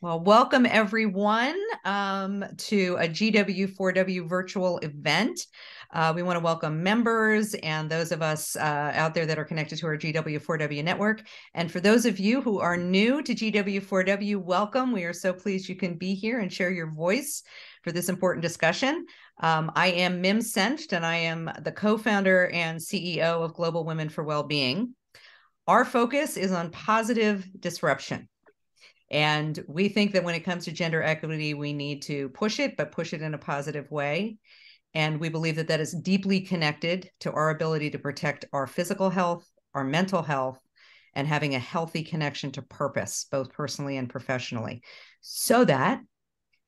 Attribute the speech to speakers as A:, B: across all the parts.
A: Well, welcome everyone to a GW4W virtual event. We want to welcome members and those of us out there that are connected to our GW4W network. And for those of you who are new to GW4W, welcome. We are so pleased you can be here and share your voice for this important discussion. I am Mim Senft, and I am the co-founder and CEO of Global Women for Wellbeing. Our focus is on positive disruption. And we think that when it comes to gender equity, we need to push it, but push it in a positive way. And we believe that that is deeply connected to our ability to protect our physical health, our mental health, and having a healthy connection to purpose, both personally and professionally, so that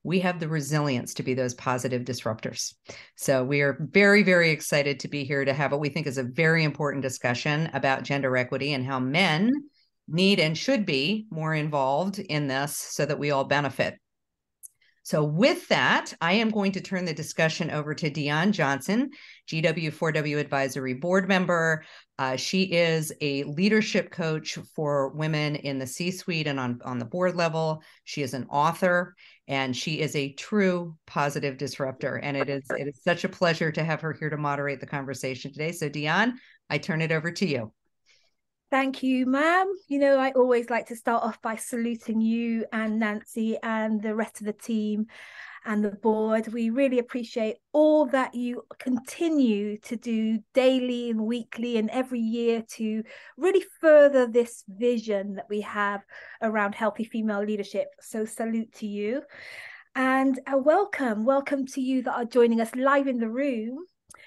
A: we have the resilience to be those positive disruptors. So we are very, very excited to be here to have what we think is a very important discussion about gender equity and how men need and should be more involved in this so that we all benefit. So with that, I am going to turn the discussion over to Deanne Johnson, GW4W Advisory Board member. She is a leadership coach for women in the C-suite and on the board level. She is an author, and she is a true positive disruptor. And it is such a pleasure to have her here to moderate the conversation today. So Deanne, I turn it over to you.
B: Thank you, ma'am. You know, I always like to start off by saluting you and Nancy and the rest of the team and the board. We really appreciate all that you continue to do daily and weekly and every year to really further this vision that we have around healthy female leadership. So salute to you. And welcome to you that are joining us live in the room.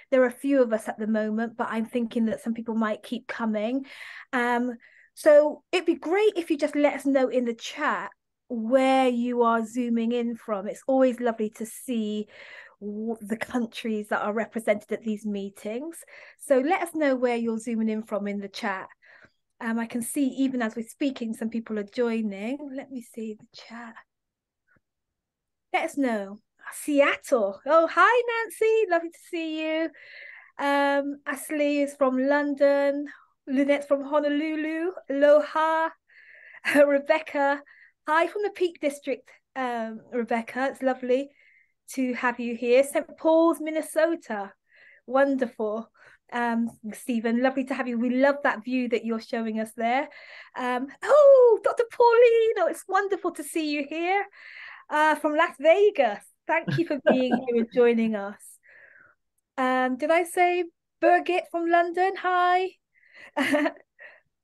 B: There are a few of us at the moment, but I'm thinking that some people might keep coming. So it'd be great if you just let us know in the chat where you are zooming in from. It's always lovely to see the countries that are represented at these meetings. So let us know where you're zooming in from in the chat. I can see even as we're speaking, some people are joining. Let me see the chat. Let us know. Seattle. Oh, hi, Nancy. Lovely to see you. Ashley is from London. Lynette's from Honolulu. Aloha. Rebecca. Hi from the Peak District, Rebecca. It's lovely to have you here. St. Paul's, Minnesota. Wonderful. Stephen, lovely to have you. We love that view that you're showing us there. Oh, Dr. Pauline. Oh, it's wonderful to see you here. From Las Vegas. Thank you for being here and joining us. Did I say Birgit from London? Hi.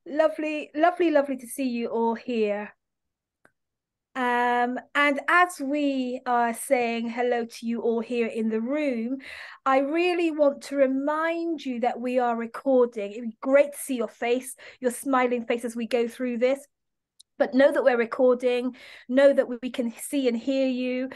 B: Lovely to see you all here. And as we are saying hello to you all here in the room, I really want to remind you that we are recording. It'd be great to see your face, your smiling face as we go through this. But know that we're recording, know that we can see and hear you.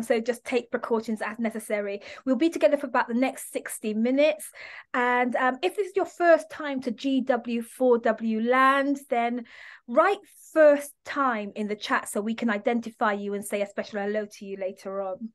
B: So just take precautions as necessary. We'll be together for about the next 60 minutes. And if this is your first time to GW4W land, then write first time in the chat so we can identify you and say a special hello to you later on.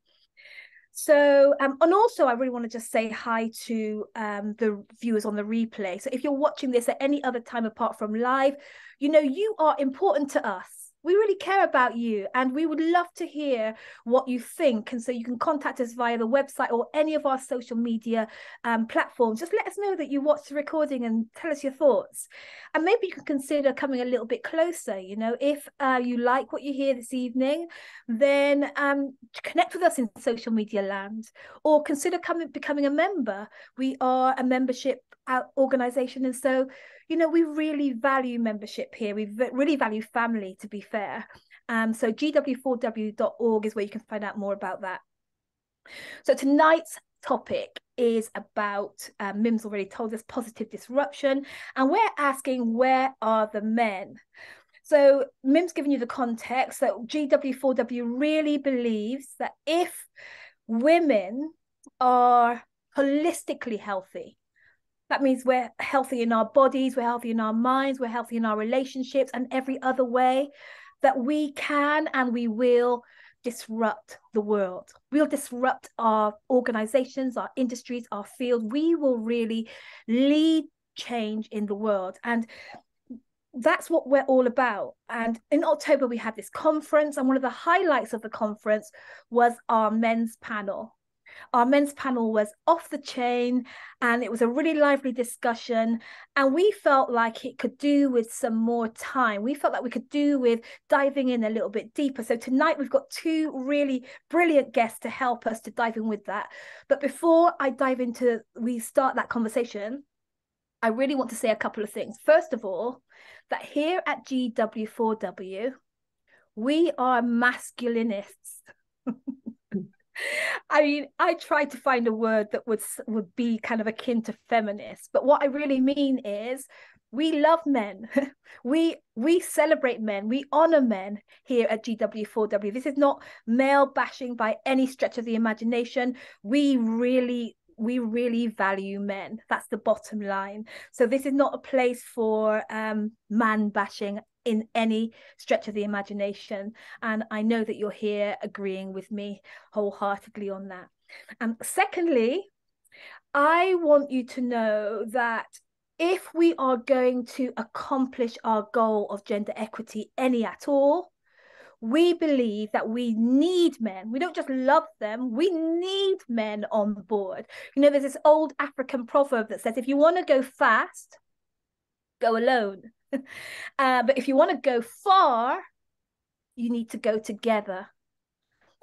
B: So, and also I really want to just say hi to the viewers on the replay. So if you're watching this at any other time apart from live, you know, you are important to us. We really care about you and we would love to hear what you think. And so you can contact us via the website or any of our social media platforms. Just let us know that you watched the recording and tell us your thoughts. And maybe you can consider coming a little bit closer. You know, if you like what you hear this evening, then connect with us in social media land or consider becoming a member. We are a membership organization. And so, you know, we really value membership here. We really value family, to be fair. So gw4w.org is where you can find out more about that. So tonight's topic is about, Mim's already told us, positive disruption. And we're asking, where are the men? So Mim's given you the context that GW4W really believes that if women are holistically healthy, that means we're healthy in our bodies, we're healthy in our minds, we're healthy in our relationships and every other way, that we can and we will disrupt the world. We'll disrupt our organizations, our industries, our field. We will really lead change in the world. And that's what we're all about. And in October, we had this conference, and one of the highlights of the conference was our men's panel. Our men's panel was off the chain, and it was a really lively discussion. And we felt like it could do with some more time. We felt like we could do with diving in a little bit deeper. So tonight we've got two really brilliant guests to help us to dive in with that. But before we start that conversation, I really want to say a couple of things. First of all, that here at GW4W, we are masculinists. I mean, I tried to find a word that would be kind of akin to feminist, but what I really mean is we love men. we celebrate men. We honor men here at GW4W. This is not male bashing by any stretch of the imagination. We really value men. That's the bottom line. So this is not a place for man bashing in any stretch of the imagination. And I know that you're here agreeing with me wholeheartedly on that. Secondly, I want you to know that if we are going to accomplish our goal of gender equity, any at all, we believe that we need men. We don't just love them, we need men on board. You know, there's this old African proverb that says, if you want to go fast, go alone. But if you want to go far, you need to go together.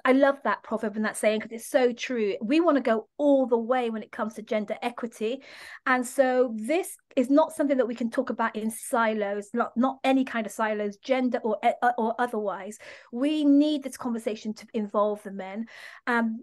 B: I love that proverb and that saying because it's so true. We want to go all the way when it comes to gender equity. And so this is not something that we can talk about in silos, not any kind of silos, gender or otherwise. We need this conversation to involve the men.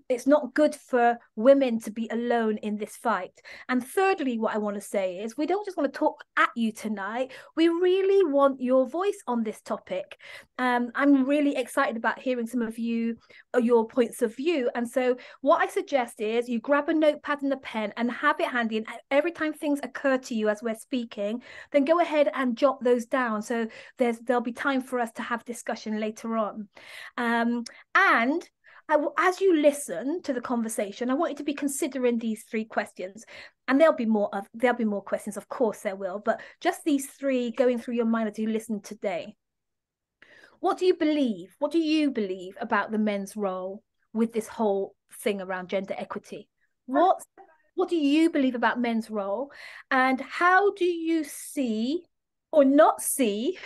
B: It's not good for women to be alone in this fight. And thirdly, what I want to say is we don't just want to talk at you tonight. We really want your voice on this topic. I'm really excited about hearing some of your points of view. And so what I suggest is you grab a notepad and a pen and have it handy, and every time things occur to you as we're speaking, then go ahead and jot those down, so there'll be time for us to have discussion later on. And as you listen to the conversation, I want you to be considering these three questions, and there'll be more questions, of course there will, but just these three going through your mind as you listen today. What do you believe? What do you believe about the men's role with this whole thing around gender equity? What do you believe about men's role? And how do you see or not see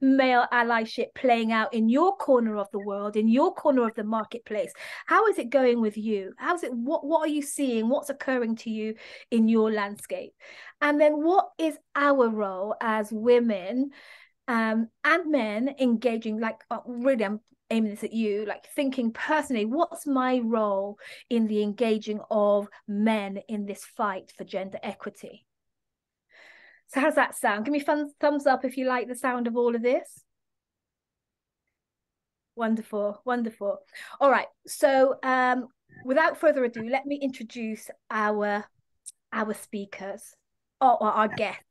B: male allyship playing out in your corner of the world, in your corner of the marketplace? How is it going with you? What are you seeing? What's occurring to you in your landscape? And then what is our role as women and men engaging, like really I'm aiming this at you, like thinking personally, what's my role in the engaging of men in this fight for gender equity? So how's that sound? Give me thumbs up if you like the sound of all of this. Wonderful, wonderful. All right, so without further ado, let me introduce our speakers or our guests,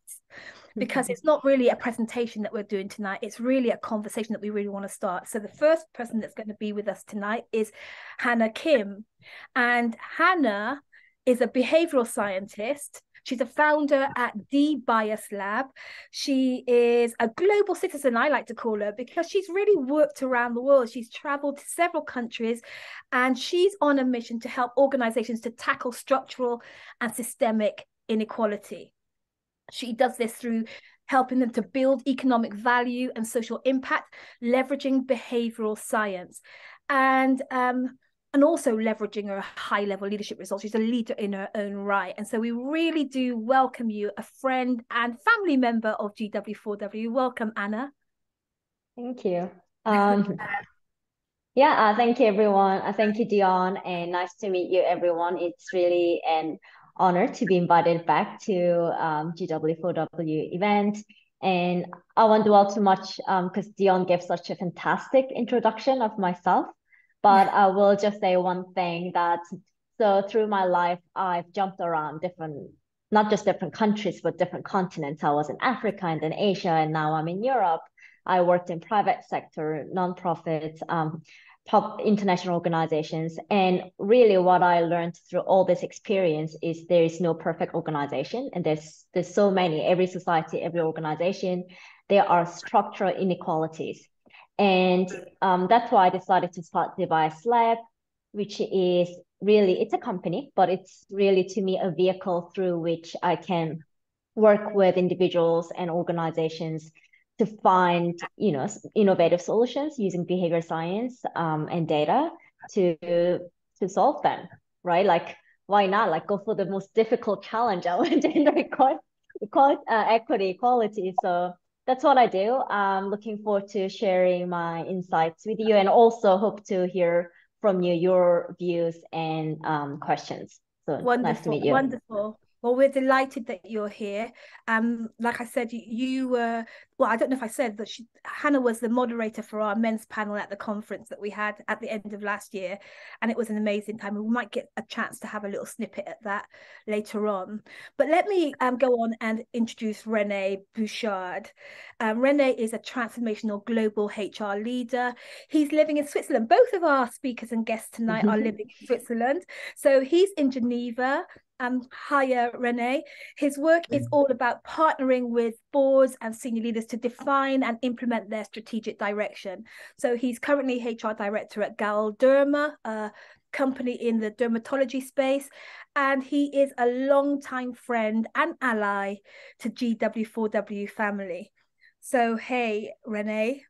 B: because it's not really a presentation that we're doing tonight. It's really a conversation that we really want to start. So the first person that's going to be with us tonight is Haena Kim. And Haena is a behavioral scientist. She's a founder at The Bias Lab. She is a global citizen, I like to call her, because she's really worked around the world. She's traveled to several countries, and she's on a mission to help organizations to tackle structural and systemic inequality. She does this through helping them to build economic value and social impact, leveraging behavioral science, and also leveraging her high-level leadership results. She's a leader in her own right. And so we really do welcome you, a friend and family member of GW4W. Welcome, Anna.
C: Thank you. Yeah, thank you, everyone. Thank you, Dion, and nice to meet you, everyone. It's really an honor to be invited back to GW4W event. And I won't dwell too much because Dion gave such a fantastic introduction of myself. But I will just say one thing, that so through my life, I've jumped around not just different countries, but different continents. I was in Africa and then Asia, and now I'm in Europe. I worked in private sector, nonprofits, international organizations. And really what I learned through all this experience is there is no perfect organization. And there's so many, every society, every organization, there are structural inequalities. And that's why I decided to start Device Lab, which is really, it's a company, but it's really to me a vehicle through which I can work with individuals and organizations to find, innovative solutions using behavior science and data to solve them, right? Like, why not? Like, go for the most difficult challenge, gender equity, equality. So that's what I do. I'm looking forward to sharing my insights with you, and also hope to hear from you your views and questions. So
B: Wonderful,
C: nice to meet you.
B: wonderful. Well, we're delighted that you're here. Like I said, you were, well, I don't know if I said that Haena was the moderator for our men's panel at the conference that we had at the end of last year. And it was an amazing time. We might get a chance to have a little snippet at that later on. But let me go on and introduce René Bouchard. René is a transformational global HR leader. He's living in Switzerland. Both of our speakers and guests tonight are living in Switzerland. So he's in Geneva. Hiya, René. His work is all about partnering with boards and senior leaders to define and implement their strategic direction. So he's currently HR director at Galderma, a company in the dermatology space, and he is a longtime friend and ally to GW4W family. So, hey, René.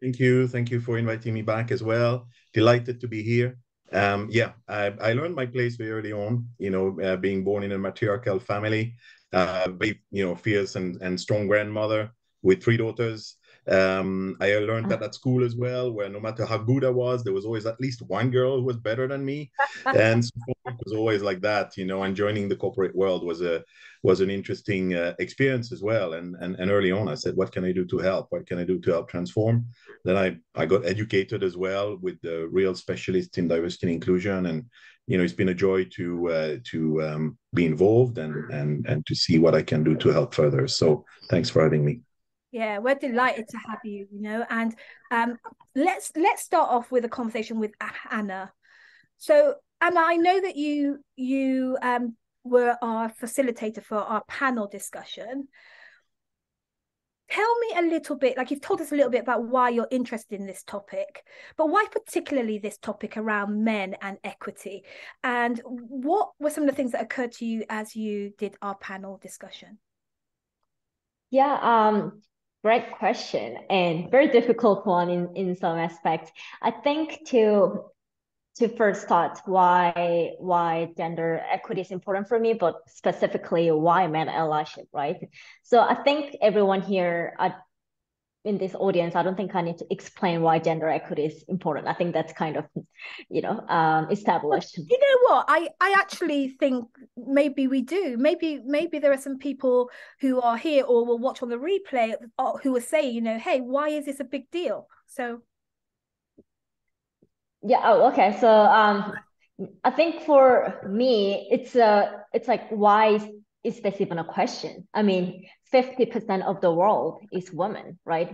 D: Thank you. Thank you for inviting me back as well. Delighted to be here. I learned my place very early on, being born in a matriarchal family, very, fierce and strong grandmother with 3 daughters. I learned that at school as well, where no matter how good I was, there was always at least one girl who was better than me. And so it was always like that, and joining the corporate world was an interesting experience as well. And early on, I said, what can I do to help? What can I do to help transform? Then I got educated as well with the real specialists in diversity and inclusion. And, it's been a joy to be involved and to see what I can do to help further. So thanks for having me.
B: Yeah, we're delighted to have you, and let's start off with a conversation with Haena. So, Anna, I know that you were our facilitator for our panel discussion. Tell me a little bit, like you've told us a little bit about why you're interested in this topic, but why particularly this topic around men and equity? And what were some of the things that occurred to you as you did our panel discussion?
C: Yeah, great question, and very difficult one in some aspects. I think to first start why gender equity is important for me, but specifically why men allyship, right? So I think everyone here in this audience, I don't think I need to explain why gender equity is important. I think that's kind of, established.
B: You know what? I actually think maybe we do. Maybe there are some people who are here or will watch on the replay who will say, hey, why is this a big deal? So.
C: Yeah. Oh, okay. So I think for me, it's like, why is this even a question? I mean, 50% of the world is women, right?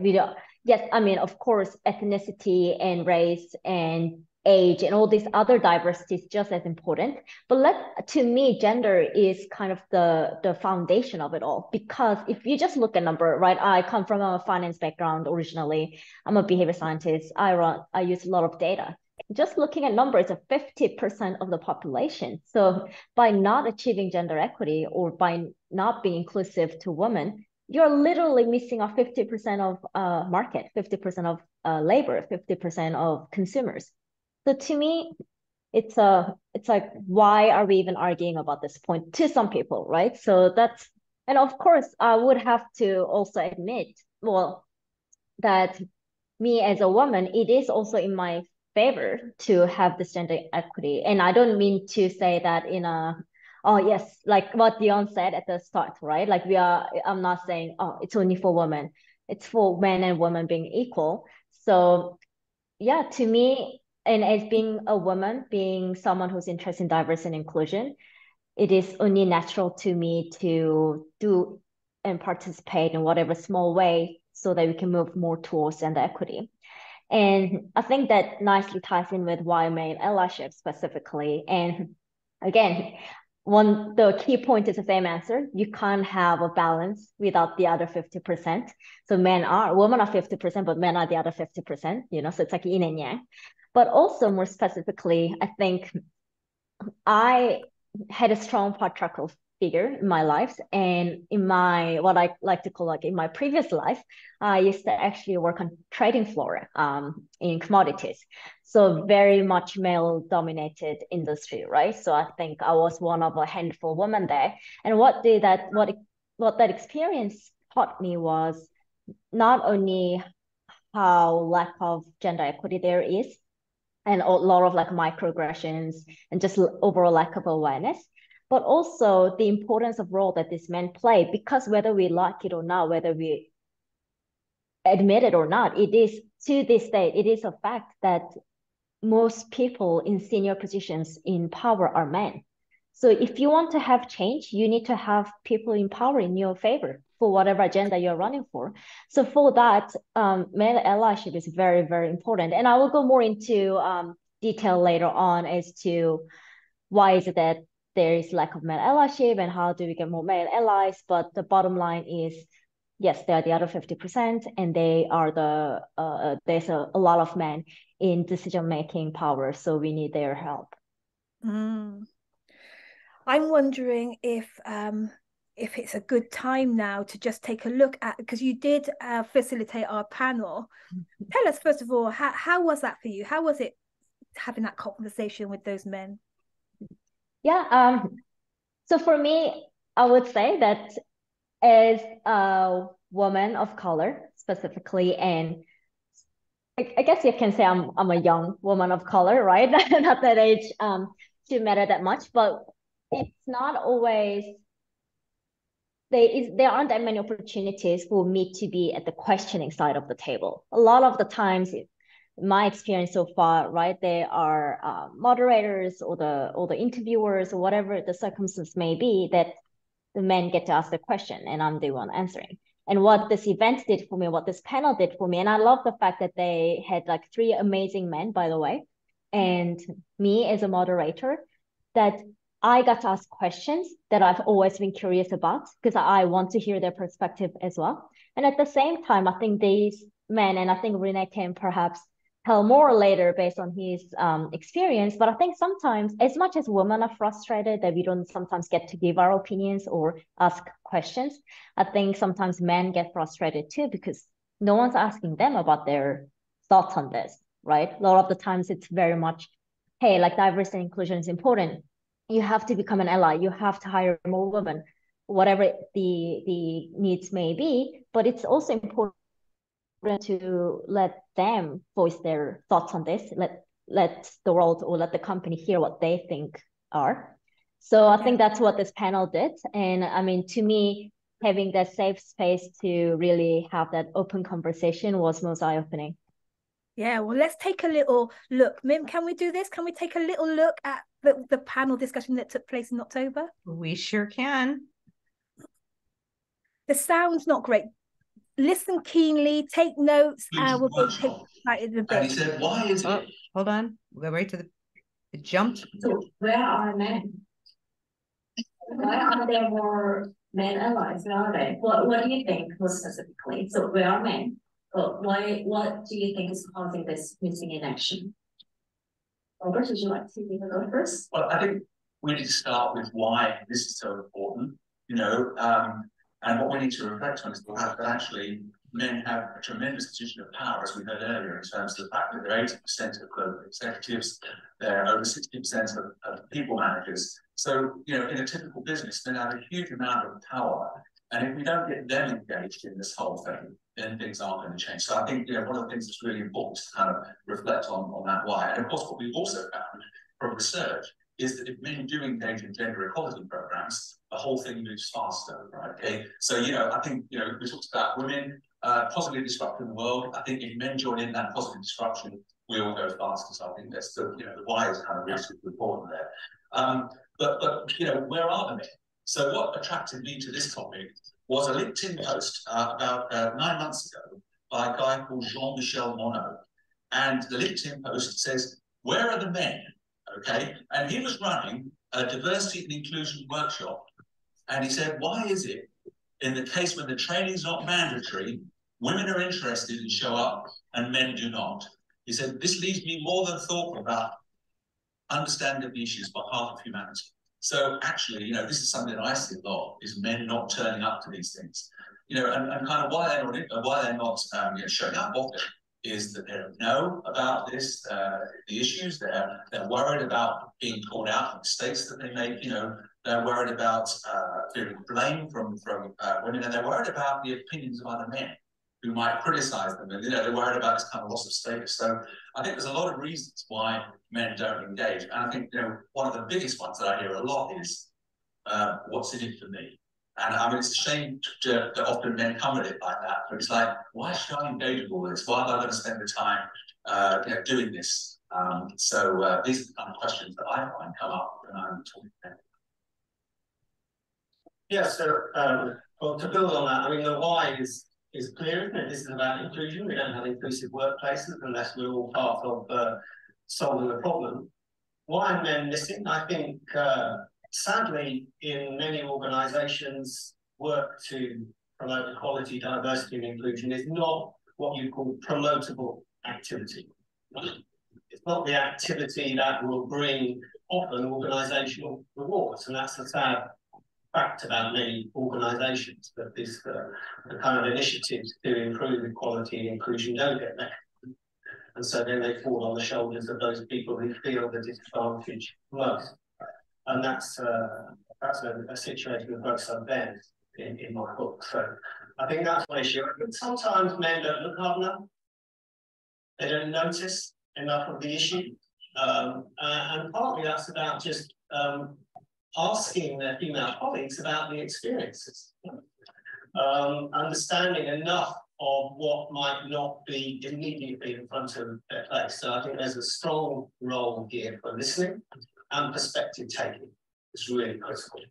C: Yes, I mean, of course, ethnicity and race and age and all these other diversities just as important. But to me, gender is kind of the foundation of it all. Because if you just look at number, right? I come from a finance background originally. I'm a behavior scientist. I use a lot of data. Just looking at numbers of 50% of the population. So by not achieving gender equity or by not being inclusive to women, you're literally missing off 50% of market, 50% of labor, 50% of consumers. So to me, it's like, why are we even arguing about this point to some people, right? So and of course, I would have to also admit, well, that me as a woman, it is also in my favor to have this gender equity. And I don't mean to say that like what Dion said at the start, right? Like I'm not saying, it's only for women. It's for men and women being equal. So yeah, to me, and as being a woman, being someone who's interested in diversity and inclusion, it is only natural to me to do and participate in whatever small way so that we can move more towards gender equity. And I think that nicely ties in with why male allyship specifically. And again, the key point is the same answer. You can't have a balance without the other 50%. So women are 50%, but men are the other 50%, so it's like yin and yang. But also more specifically, I think I had a strong patriarchal figure in my life, and in my what I like to call like in my previous life, I used to actually work on trading floor in commodities, so very much male dominated industry, right? So I think I was one of a handful of women there, and what that experience taught me was not only how lack of gender equity there is, and a lot of like microaggressions and just overall lack of awareness, but also the importance of role that these men play, because whether we like it or not, whether we admit it or not, it is to this day, it is a fact that most people in senior positions in power are men. So if you want to have change, you need to have people in power in your favor for whatever agenda you're running for. So for that, male allyship is very, very important. And I will go more into detail later on as to why is it that there is lack of male allyship and how do we get more male allies. But the bottom line is, yes, they are the other 50%, and they are there's a lot of men in decision-making power, so we need their help.
B: I'm wondering if it's a good time now to just take a look at, because you did facilitate our panel. Tell us, first of all, how was that for you? How was it having that conversation with those men?
C: Yeah, so for me, I would say that as a woman of color specifically, and I guess you can say I'm a young woman of color, right? Not that age to matter that much, but it's not always, there aren't that many opportunities for me to be at the questioning side of the table. A lot of the times, my experience so far, right, there are moderators or the interviewers or whatever the circumstance may be, that the men get to ask the question and I'm the one answering. And what this event did for me, what this panel did for me, and I love the fact that they had like 3 amazing men, by the way, and me as a moderator, that I got to ask questions that I've always been curious about because I want to hear their perspective as well. And at the same time, I think these men, and I think Renee can perhaps tell more later based on his experience, but I think sometimes, as much as women are frustrated that we don't sometimes get to give our opinions or ask questions, I think sometimes men get frustrated too because no one's asking them about their thoughts on this, right? A lot of the times it's very much, hey, like diversity and inclusion is important. You have to become an ally. You have to hire more women, whatever the needs may be, but it's also important to let them voice their thoughts on this, let the world or let the company hear what they think are. So I think that's what this panel did. And I mean, to me, having that safe space to really have that open conversation was most eye-opening.
B: Yeah, well, let's take a little look. Mim, can we do this? Can we take a little look at the panel discussion that took place in October?
A: We sure can.
B: The sound's not great. Listen keenly, take notes, and we'll get excited a bit.
E: And he said, why is it?
A: Hold on. We'll go right to it jumped.
F: So where are men? Why are there more men allies nowadays? What do you think more specifically? So where are men? What do you think is causing this missing in action? Robert, would you like to go first?
E: Well, I think we need to start with why this is so important, and what we need to reflect on is the fact that actually men have a tremendous position of power, as we heard earlier, in terms of the fact that they're 80% of global executives, they're over 60% of people managers. So, in a typical business, they have a huge amount of power. And if we don't get them engaged in this whole thing, then things aren't going to change. So I think, one of the things that's really important is to kind of reflect on that why. And of course, what we've also found from research is that if men do engage in gender equality programs, the whole thing moves faster, right? Okay. So, I think, we talked about women positively disrupting the world. I think if men join in that positive disruption, we all go faster. So I think that's the why is kind of really super important there. But where are the men? So what attracted me to this topic was a LinkedIn post about 9 months ago by a guy called Jean-Michel Monod. And the LinkedIn post says, "Where are the men?" Okay, and he was running a diversity and inclusion workshop, and he said, "Why is it in the case when the training is not mandatory, women are interested and show up and men do not?" He said, "This leaves me more than thoughtful about understanding the issues on behalf of humanity." So actually, you know, this is something that I see a lot, is men not turning up to these things. You know, and kind of why they're not you know, showing up often is that they don't know about this, the issues. They're worried about being called out for mistakes that they make. You know, they're worried about feeling blame from women, and they're worried about the opinions of other men who might criticize them. And, you know, they're worried about this kind of loss of status. So I think there's a lot of reasons why men don't engage. And I think, you know, one of the biggest ones that I hear a lot is, what's in it for me? And I mean, it's a shame that often men come at it like that, but it's like, why should I engage with all this? Why am I going to spend the time, you know, doing this? So these are the kind of questions that I find come up when I'm talking to men.
G: Yeah, so well, to build on that, I mean, the why is clear, isn't it? This is about inclusion. We don't have inclusive workplaces unless we're all part of solving the problem. Why are men missing? I think, sadly, in many organisations, work to promote equality, diversity and inclusion is not what you call promotable activity. It's not the activity that will bring often organisational rewards, and that's a sad fact about many organisations, that this the kind of initiatives to improve equality and inclusion don't get met. And so then they fall on the shoulders of those people who feel the disadvantage most. And that's a situation that both sides bear in my book. So I think that's one issue. But sometimes men don't look hard enough. They don't notice enough of the issue. And partly that's about just asking their female colleagues about the experiences. Understanding enough of what might not be immediately in front of their face. So I think there's a strong role here for listening and perspective taking. It's really critical.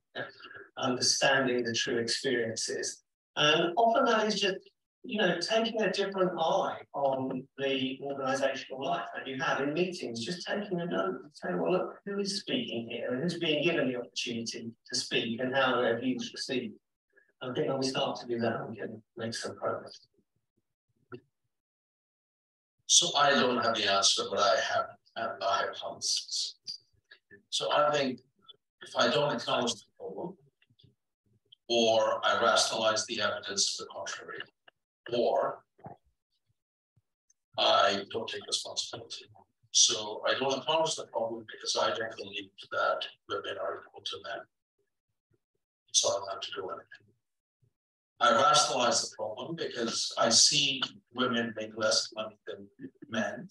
G: Understanding the true experiences. And often that is just, you know, taking a different eye on the organisational life that you have in meetings, just taking a note and saying, well, look, who is speaking here and who's being given the opportunity to speak and how their views received. I think when we start to do that, we can make some progress.
H: So I don't have the answer, but I have hypotheses. So I think if I don't acknowledge the problem, or I rationalize the evidence to the contrary, or I don't take responsibility. So I don't acknowledge the problem because I don't believe that women are equal to men. So I don't have to do anything. I rationalize the problem because I see women make less money than men,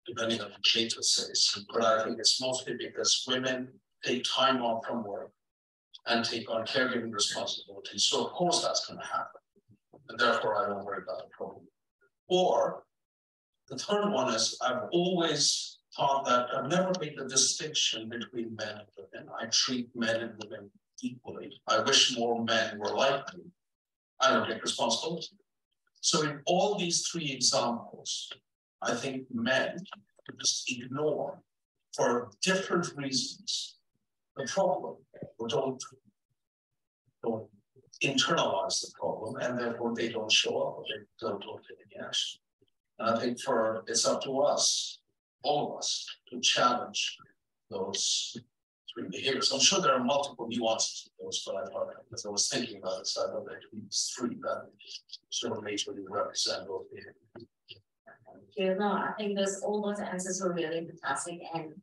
H: depending on the data says. But I think it's mostly because women take time off from work and take on caregiving responsibilities. So of course that's going to happen. And therefore I don't worry about the problem. Or the third one is I've always thought that I've never made the distinction between men and women. I treat men and women equally. I wish more men were like me. I don't take responsibility. So in all these three examples, I think men just ignore for different reasons the problem, or don't internalize the problem, and therefore they don't show up, or they don't take any action. And I think it's up to us, all of us, to challenge those three behaviors. I'm sure there are multiple nuances to those, but I thought, as I was thinking about it, so I thought there could be three that sort of majorly represent those behaviors.
F: You know, I think all those answers were really fantastic. And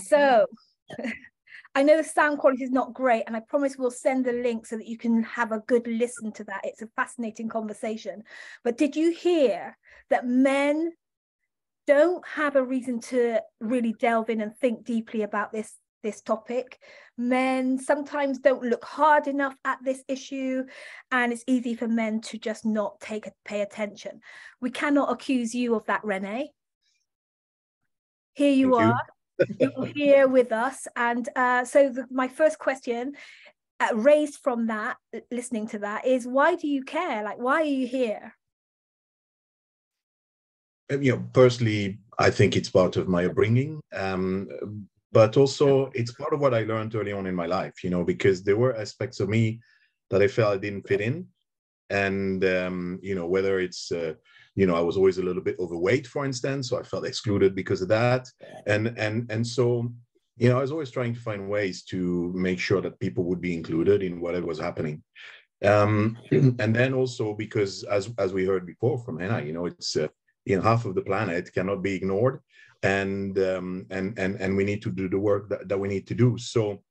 B: so I know the sound quality is not great, and I promise we'll send the link so that you can have a good listen to that. It's a fascinating conversation. But did you hear that men don't have a reason to really delve in and think deeply about this topic? Men sometimes don't look hard enough at this issue, and it's easy for men to just not pay attention. We cannot accuse you of that, Renee. Here you are. You're here with us. And so my first question raised from that, listening to that, is why do you care? Like, why are you here?
D: personally, I think it's part of my upbringing. But also it's part of what I learned early on in my life, because there were aspects of me that I felt I didn't fit in. And, whether it's, I was always a little bit overweight, for instance, so I felt excluded because of that. And so, I was always trying to find ways to make sure that people would be included in whatever was happening. And then also because, as we heard before from Haena, it's, half of the planet cannot be ignored. And we need to do the work that we need to do. So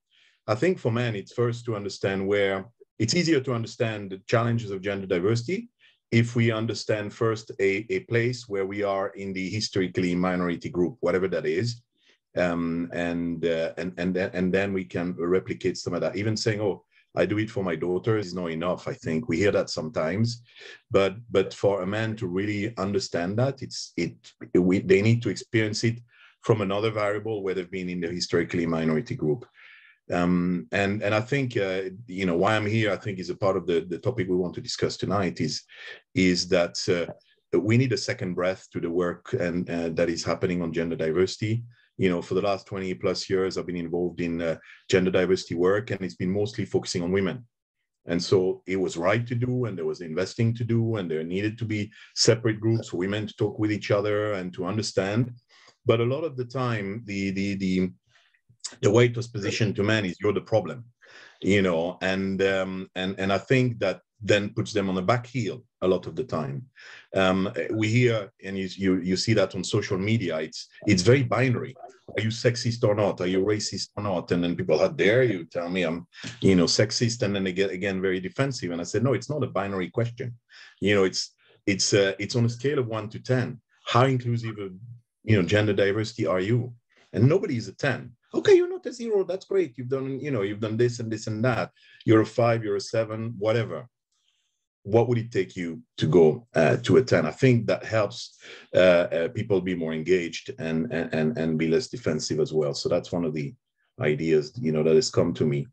D: I think for men, it's first to understand where it's easier to understand the challenges of gender diversity if we understand first a place where we are in the historically minority group, whatever that is, and then we can replicate some of that. Even saying, "Oh, I do it for my daughters," is not enough. I think we hear that sometimes, but for a man to really understand that, they need to experience it from another variable where they've been in the historically minority group. And I think why I'm here, I think, is a part of the topic we want to discuss tonight is that we need a second breath to the work and that is happening on gender diversity. For the last 20 plus years, I've been involved in gender diversity work, and it's been mostly focusing on women. And so it was right to do, and there was investing to do, and there needed to be separate groups for women to talk with each other and to understand. But a lot of the time, the way it was positioned to men is, you're the problem, and I think that then puts them on the back heel a lot of the time. We hear, and you see that on social media, it's very binary. Are you sexist or not? Are you racist or not? And then people, how dare you tell me I'm, sexist? And then they get, again, very defensive. And I said, no, it's not a binary question. It's on a scale of 1 to 10. How inclusive of, gender diversity are you? And nobody is a 10. Okay, you're not a 0. That's great. You've done this and this and that. You're a 5, you're a 7, whatever. What would it take you to go to a 10? I think that helps people be more engaged and be less defensive as well. So that's one of the ideas, that has come to me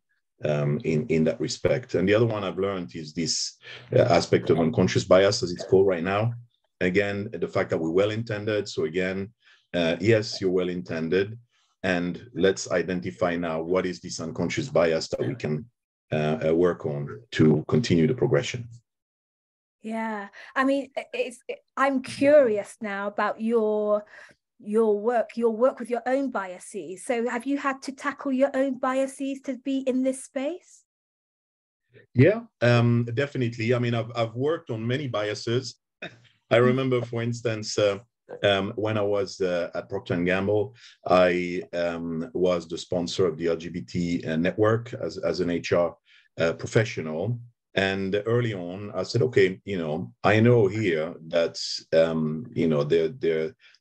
D: in that respect. And the other one I've learned is this aspect of unconscious bias, as it's called right now. Again, the fact that we're well-intended. So again, yes, you're well-intended. And let's identify now what is this unconscious bias that we can work on to continue the progression.
B: Yeah, I mean, I'm curious now about your work with your own biases. So have you had to tackle your own biases to be in this space?
D: Yeah, definitely. I mean, I've worked on many biases. I remember, for instance, when I was at Procter & Gamble, I was the sponsor of the LGBT network as an HR professional. And early on, I said, okay, I know here that,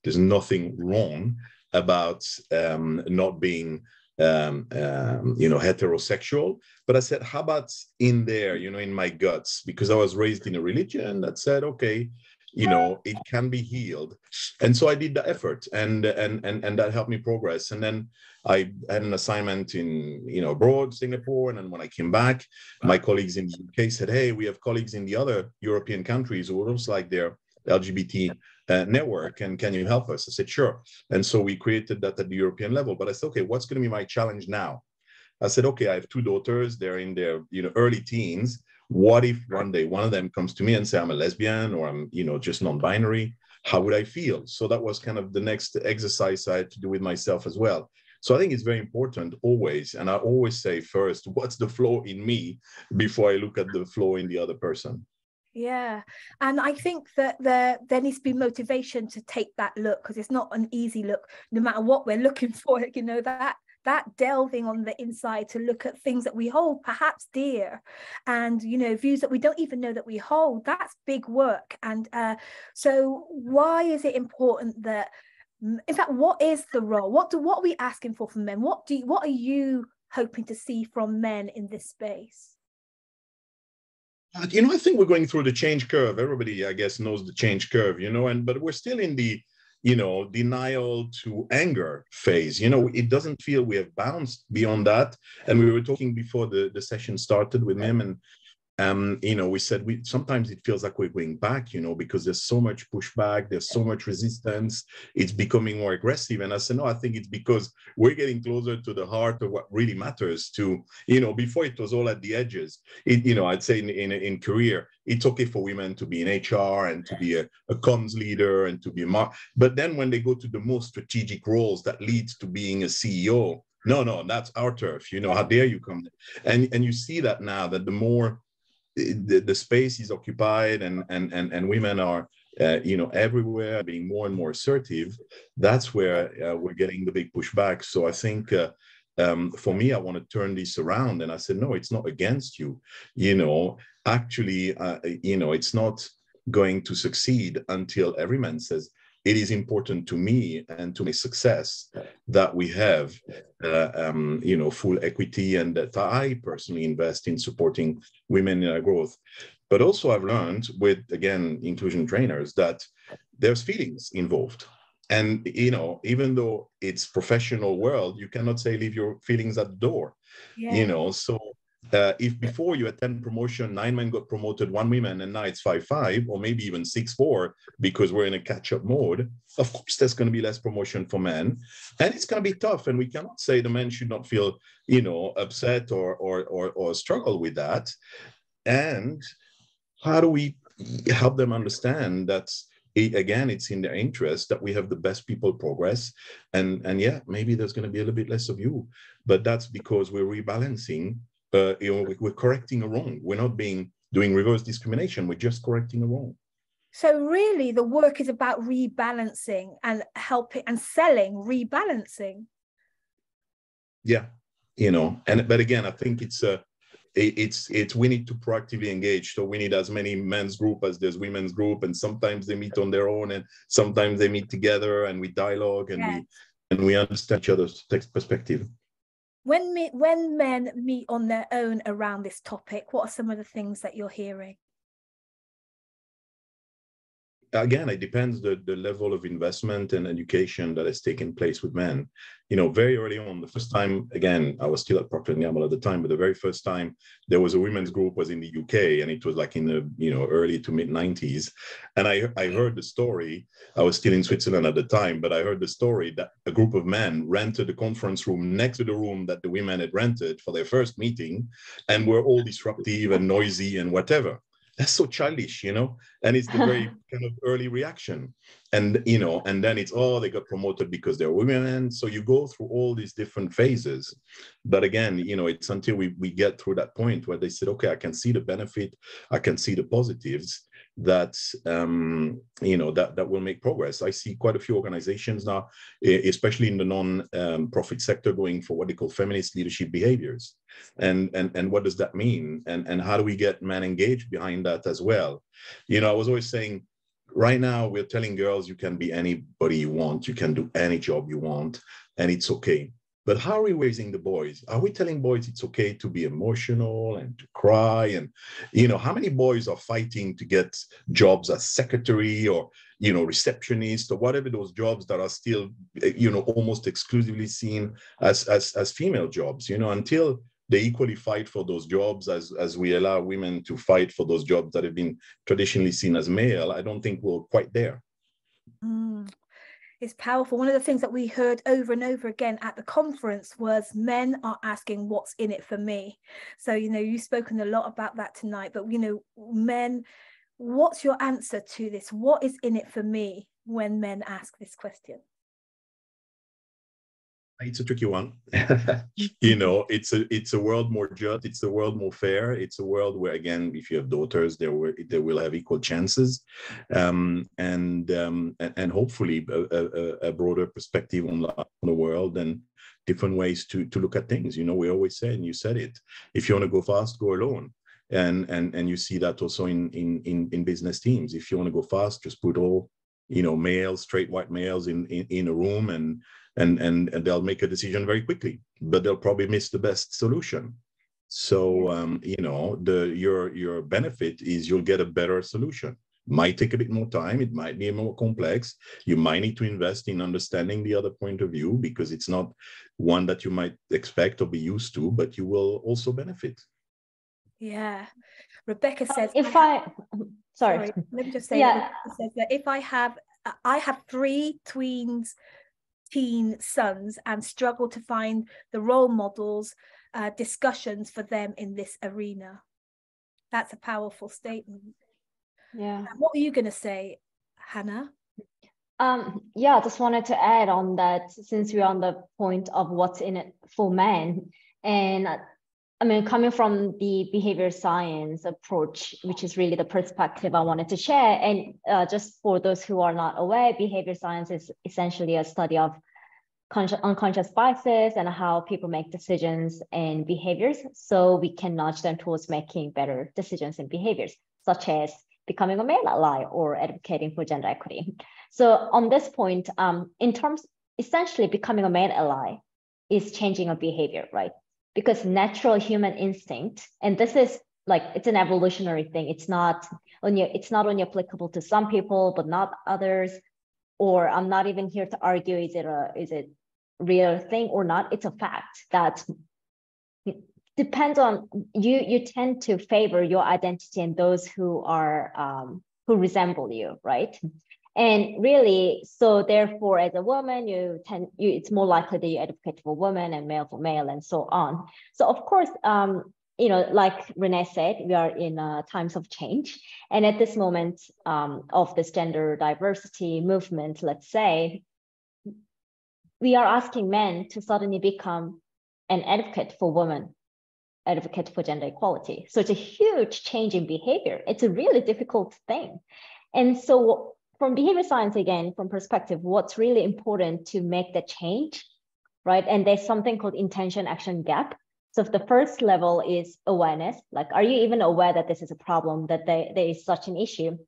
D: there's nothing wrong about not being, heterosexual. But I said, how about in there, in my guts? Because I was raised in a religion that said, okay, it can be healed. And so I did the effort, and that helped me progress. And then I had an assignment in, abroad, Singapore. And then when I came back, my colleagues in the UK said, hey, we have colleagues in the other European countries who looks like they're LGBT network. And can you help us? I said, sure. And so we created that at the European level. But I said, okay, what's going to be my challenge now? I said, okay, I have 2 daughters. They're in their, early teens. What if one day one of them comes to me and say, I'm a lesbian, or I'm, just non-binary? How would I feel? So that was kind of the next exercise I had to do with myself as well. So I think it's very important always. And I always say first, what's the flaw in me before I look at the flaw in the other person?
B: Yeah. And I think that there needs to be motivation to take that look, because it's not an easy look, no matter what we're looking for, that delving on the inside to look at things that we hold perhaps dear, and views that we don't even know that we hold. That's big work. And so why is it important that, in fact, what is the role? What are we asking for from men? What are you hoping to see from men in this space?
D: I think we're going through the change curve. Everybody, I guess, knows the change curve, but we're still in the denial to anger phase. It doesn't feel we have bounced beyond that. And we were talking before the session started with him, we said sometimes it feels like we're going back, because there's so much pushback, there's so much resistance, it's becoming more aggressive. And I said, no, I think it's because we're getting closer to the heart of what really matters to, before it was all at the edges. I'd say in career, it's okay for women to be in HR and to be a comms leader and to be but then when they go to the most strategic roles that leads to being a CEO, no, that's our turf. How dare you come? And you see that now, that the more the space is occupied and women are everywhere being more and more assertive, that's where we're getting the big pushback. So I think for me, I want to turn this around, and I said, no, it's not against you. Actually, it's not going to succeed until every man says, it is important to me and to my success that we have, full equity, and that I personally invest in supporting women in their growth. But also I've learned with, again, inclusion trainers, that there's feelings involved. And, even though it's professional world, you cannot say leave your feelings at the door, so if before you had 10 promotion, 9 men got promoted, 1 woman, and now it's 5-5, or maybe even 6-4, because we're in a catch-up mode, of course, there's going to be less promotion for men. And it's going to be tough. And we cannot say the men should not feel, upset or struggle with that. And how do we help them understand that, again, it's in their interest that we have the best people progress. And yeah, maybe there's going to be a little bit less of you, but that's because we're rebalancing. We're correcting a wrong. We're not doing reverse discrimination. We're just correcting a wrong.
B: So really, the work is about rebalancing and helping and selling rebalancing.
D: Yeah, but again, I think it's we need to proactively engage. So we need as many men's group as there's women's group, and sometimes they meet on their own, and sometimes they meet together, and we dialogue, and we understand each other's perspective.
B: When men meet on their own around this topic, what are some of the things that you're hearing?
D: Again, it depends the level of investment and education that has taken place with men. Very early on, the first time, again, I was still at Procter & Gamble at the time, but the very first time there was a women's group was in the UK, and it was like in the early to mid 90s. And I heard the story. I was still in Switzerland at the time, but I heard the story that a group of men rented a conference room next to the room that the women had rented for their first meeting, and were all disruptive and noisy and whatever. That's so childish, and it's the very kind of early reaction. And, and then it's, they got promoted because they're women. So you go through all these different phases. But again, it's until we get through that point where they said, okay, I can see the benefit, I can see the positives, that, that will make progress. I see quite a few organizations now, especially in the non-profit sector, going for what they call feminist leadership behaviors. And what does that mean? And how do we get men engaged behind that as well? I was always saying, right now we're telling girls you can be anybody you want, you can do any job you want, and it's okay. But how are we raising the boys? Are we telling boys it's okay to be emotional and to cry? And, how many boys are fighting to get jobs as secretary or, receptionist or whatever those jobs that are still, almost exclusively seen as female jobs, until they equally fight for those jobs as we allow women to fight for those jobs that have been traditionally seen as male. I don't think we're quite there.
B: It's powerful. One of the things that we heard over and over again at the conference was men are asking, what's in it for me? So, you've spoken a lot about that tonight, but, men, what's your answer to this? What is in it for me when men ask this question?
D: It's a tricky one. It's a world more just, it's a world more fair. It's a world where, again, if you have daughters, they will have equal chances, and hopefully a broader perspective on the world and different ways to look at things. We always say, and you said it, if you want to go fast, go alone. And you see that also in business teams. If you want to go fast, just put all males, straight white males in a room, and they'll make a decision very quickly, but they'll probably miss the best solution. So your benefit is you'll get a better solution. Might take a bit more time, it might be more complex, you might need to invest in understanding the other point of view, because it's not one that you might expect or be used to, but you will also benefit.
B: Yeah. Rebecca says,
C: sorry,
B: let me just say,
C: yeah,
B: Rebecca says that if I have 3 teen sons and struggle to find the role models, discussions for them in this arena. That's a powerful statement.
C: Yeah.
B: What were you going to say, Haena?
C: Yeah, I just wanted to add on that, since we're on the point of what's in it for men, and I mean, coming from the behavior science approach, which is really the perspective I wanted to share. And just for those who are not aware, behavior science is essentially a study of unconscious biases and how people make decisions and behaviors, so we can nudge them towards making better decisions and behaviors, such as becoming a male ally or advocating for gender equity. So on this point, in terms, essentially becoming a male ally is changing a behavior, right? Because natural human instinct, and this is like, it's an evolutionary thing. It's not only applicable to some people, but not others. Or I'm not even here to argue, is it real thing or not? It's a fact that depends on you tend to favor your identity and those who are who resemble you, right? And really, so therefore, as a woman, it's more likely that you advocate for women and male for male and so on. So of course, you know, like Renee said, we are in times of change. And at this moment of this gender diversity movement, let's say, we are asking men to suddenly become an advocate for women, advocate for gender equality. So it's a huge change in behavior. It's a really difficult thing. And so from behavior science, again, from perspective, what's really important to make the change, right? And there's something called intention action gap. So if the first level is awareness, like, are you even aware that this is a problem, that there is such an issue?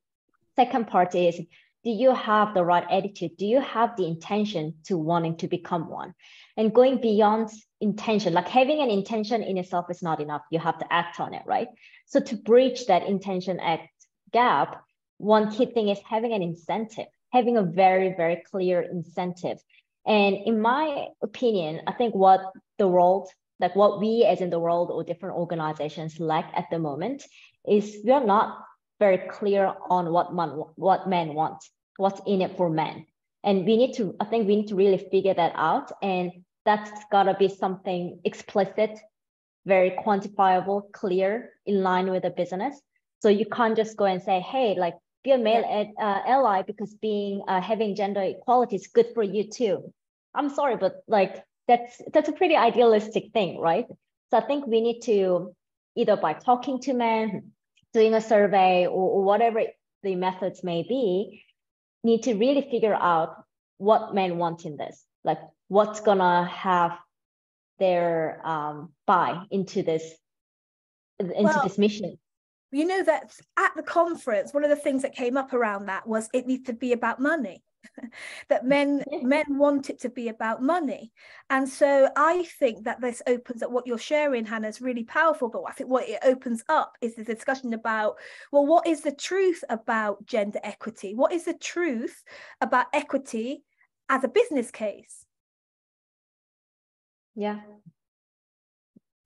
C: Second part is, do you have the right attitude? Do you have the intention to wanting to become one? And going beyond intention, like having an intention in itself is not enough. You have to act on it, right? So to bridge that intention act gap, one key thing is having an incentive, having a very, very clear incentive. And in my opinion, I think what the world, like what we as in the world or different organizations lack at the moment is we are not very clear on what men want, what's in it for men. And I think we need to really figure that out. And that's gotta be something explicit, very quantifiable, clear, in line with the business. So you can't just go and say, hey, like, be a male ally because having gender equality is good for you too. I'm sorry, but like, that's a pretty idealistic thing, right? So I think we need to, either by talking to men, doing a survey, or whatever the methods may be, need to really figure out what men want in this, like what's gonna have their buy into this mission.
B: You know that at the conference, one of the things that came up around that was it needs to be about money. That men want it to be about money. And so I think that this opens up, what you're sharing, Haena, is really powerful. But I think what it opens up is the discussion about, well, what is the truth about gender equity? What is the truth about equity as a business case?
C: Yeah.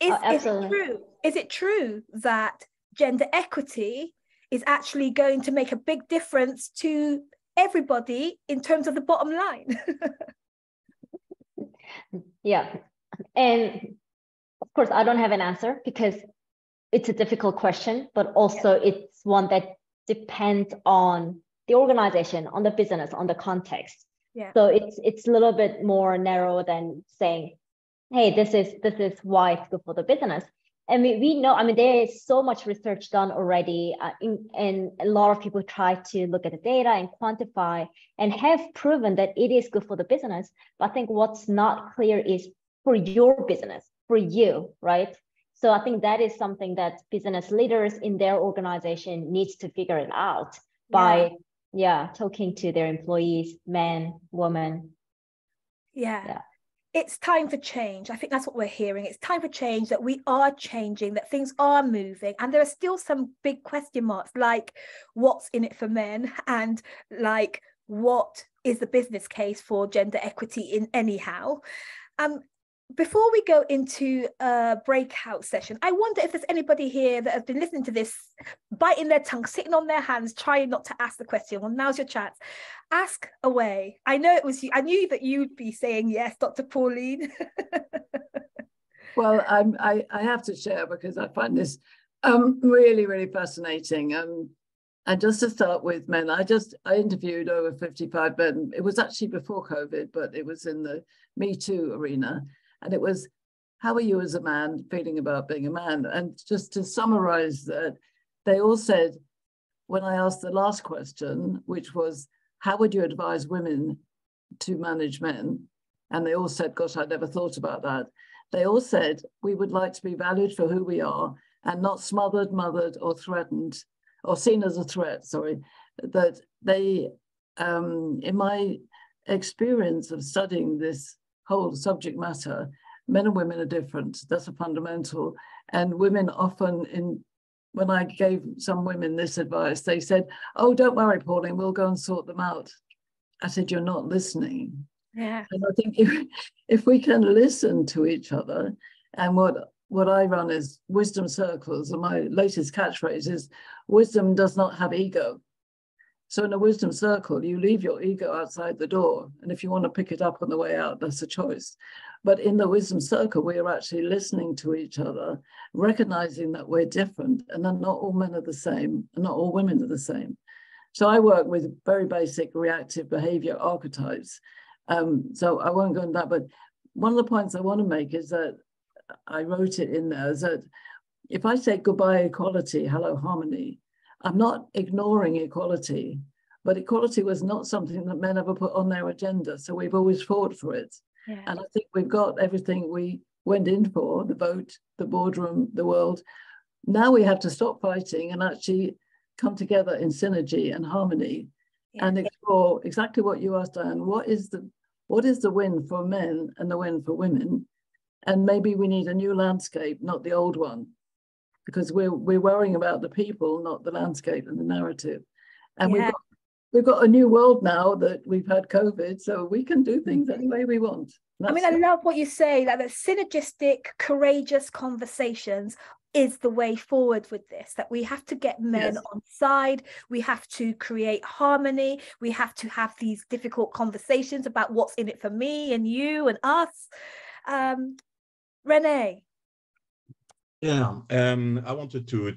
B: Absolutely. Is it true that gender equity is actually going to make a big difference to everybody in terms of the bottom line?
C: Yeah. And of course, I don't have an answer because it's a difficult question, but also it's one that depends on the organization, on the business, on the context.
B: Yeah.
C: So it's a little bit more narrow than saying, hey, this is why it's good for the business. And we know, I mean, there is so much research done already, and a lot of people try to look at the data and quantify and have proven that it is good for the business. But I think what's not clear is for your business, for you, right? So I think that is something that business leaders in their organization needs to figure it out by, talking to their employees, men, women.
B: Yeah. It's time for change. I think that's what we're hearing. It's time for change, that we are changing, that things are moving. And there are still some big question marks, like what's in it for men, and like what is the business case for gender equity in anyhow. before we go into a breakout session, I wonder if there's anybody here that has been listening to this, biting their tongue, sitting on their hands, trying not to ask the question. Well, now's your chance. Ask away. I know it was you. I knew that you'd be saying yes, Dr. Pauline.
I: Well, I have to share because I find this really, really fascinating. And just to start with men, I interviewed over 55 men. It was actually before COVID, but it was in the Me Too arena. And it was, how are you as a man feeling about being a man? And just to summarize that, they all said, when I asked the last question, which was, how would you advise women to manage men? And they all said, gosh, I never thought about that. They all said, we would like to be valued for who we are and not smothered, mothered, or threatened, or seen as a threat, sorry. That they, in my experience of studying this whole subject matter, men and women are different. That's a fundamental. And women often, when I gave some women this advice, they said, oh, don't worry, Pauline, we'll go and sort them out. I said, you're not listening.
B: Yeah.
I: And I think if we can listen to each other, and what I run is wisdom circles, and my latest catchphrase is, wisdom does not have ego. So in a wisdom circle, you leave your ego outside the door. And if you want to pick it up on the way out, that's a choice. But in the wisdom circle, we are actually listening to each other, recognizing that we're different and that not all men are the same and not all women are the same. So I work with very basic reactive behavior archetypes. So I won't go into that, but one of the points I want to make is that I wrote it in there, is that if I say goodbye equality, hello harmony, I'm not ignoring equality, but equality was not something that men ever put on their agenda. So we've always fought for it. Yeah. And I think we've got everything we went in for, the vote, the boardroom, the world. Now we have to stop fighting and actually come together in synergy and harmony, and explore exactly what you asked, Diane. What is the win for men and the win for women? And maybe we need a new landscape, not the old one, because we're worrying about the people, not the landscape and the narrative. And we've got a new world now that we've had COVID, so we can do things any way we want.
B: I mean, I love what you say, that the synergistic, courageous conversations is the way forward with this, that we have to get men on side, we have to create harmony, we have to have these difficult conversations about what's in it for me and you and us. Renee.
D: Yeah, I wanted to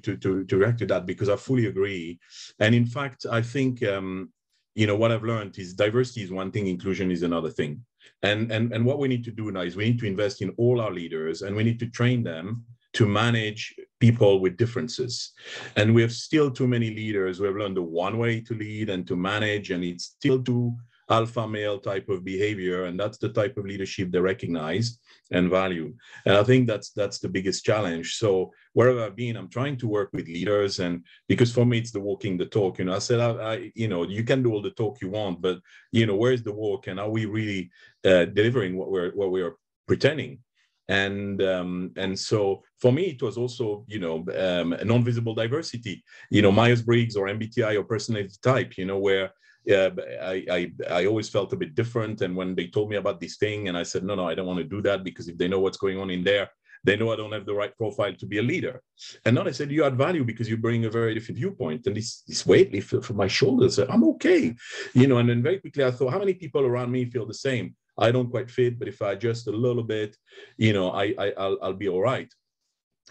D: react to that because I fully agree. And in fact, I think, what I've learned is diversity is one thing, inclusion is another thing. And what we need to do now is we need to invest in all our leaders and we need to train them to manage people with differences. And we have still too many leaders who have learned the one way to lead and to manage, and it's still too alpha male type of behavior, and that's the type of leadership they recognize and value. And I think that's the biggest challenge. So wherever I've been, I'm trying to work with leaders, and because for me it's the walking the talk. I said, you can do all the talk you want, but where's the walk, and are we really delivering what we're pretending? And so for me, it was also, non-visible diversity, Myers-Briggs or MBTI or personality type, where I always felt a bit different. And when they told me about this thing, and I said, no, I don't want to do that, because if they know what's going on in there, they know I don't have the right profile to be a leader. And now they said, you add value because you bring a very different viewpoint. And this weight lifted from my shoulders. I'm okay. And then very quickly I thought, how many people around me feel the same? I don't quite fit, but if I adjust a little bit, I'll be all right.